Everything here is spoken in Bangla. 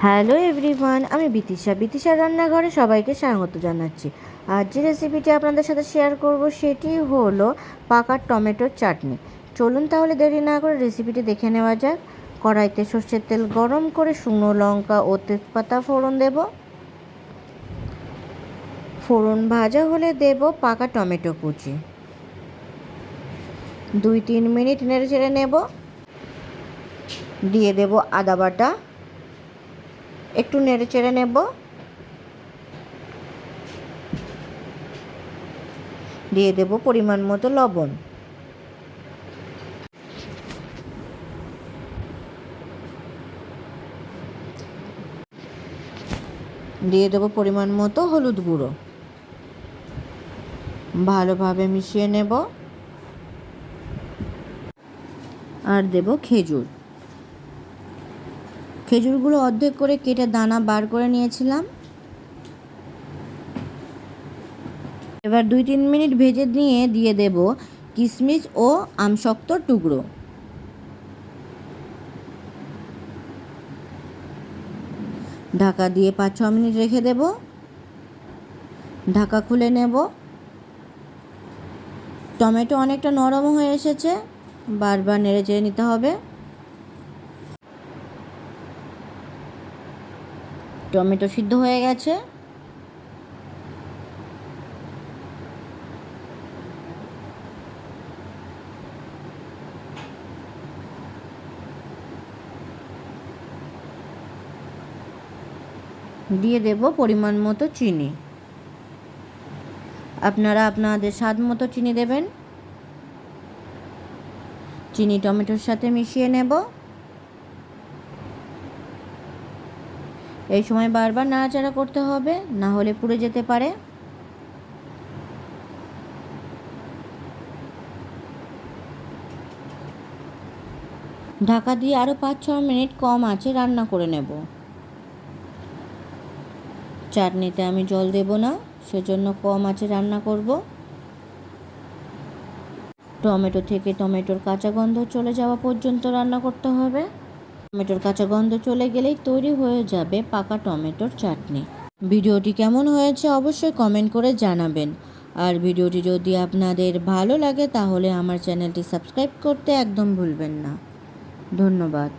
হ্যালো এভরিওয়ান, আমি বিতিশার রান্নাঘরে সবাইকে স্বাগত জানাচ্ছি। আজ যে রেসিপিটি আপনাদের সাথে শেয়ার করব সেটি হলো পাকা টমেটোর চাটনি। চলুন তাহলে দেরি না করে রেসিপিটি দেখে নেওয়া যাক। কড়াইতে সর্ষের তেল গরম করে শুকনো লঙ্কা ও তেজপাতা ফোড়ন দেব। ফোড়ন ভাজা হলে দেব পাকা টমেটো কুচি। 2-3 মিনিট নেড়ে চেড়ে নেব। দিয়ে দেব আদা বাটা, একটু নেড়ে চেড়ে নেব। দিয়ে দেব পরিমাণ মতো লবণ। দিয়ে দেব পরিমাণ মতো হলুদ গুঁড়ো। ভালোভাবে মিশিয়ে নেব। আর দেব খেজুরগুলো অর্ধেক করে কেটে দানা বার করে নিয়েছিলাম। এবার 2-3 মিনিট ভেজে নিয়ে দিয়ে দেব কিশমিশ ও আমসত্ত্বর টুকরো। ঢাকা দিয়ে 5-6 মিনিট রেখে দেব। ঢাকা খুলে নেব। টমেটো অনেকটা নরম হয়ে এসেছে, বারবার নেড়ে চেড়ে নিতে হবে। টমেটো সিদ্ধ হয়ে গেছে। দিয়ে দেব পরিমাণ মতো চিনি। আপনারা আপনাদের স্বাদ মতো চিনি দেবেন। চিনি টমেটোর সাথে মিশিয়ে নেব। এই সময় বারবার নাড়াচাড়া করতে হবে, না হলে পুড়ে যেতে পারে। ঢাকা দিয়ে আরও 5-6 মিনিট কম আঁচে রান্না করে নেব। চাটনিতে আমি জল দেব না, সেজন্য কম আঁচে রান্না করব। টমেটো থেকে টমেটোর কাঁচা গন্ধ চলে যাওয়া পর্যন্ত রান্না করতে হবে। টমেটোর কাঁচা গন্ধ চলে গেলেই তৈরি হয়ে যাবে পাকা টমেটোর চাটনি। ভিডিওটি কেমন হয়েছে অবশ্যই কমেন্ট করে জানাবেন। আর ভিডিওটি যদি আপনাদের ভালো লাগে তাহলে আমার চ্যানেলটি সাবস্ক্রাইব করতে একদম ভুলবেন না। ধন্যবাদ।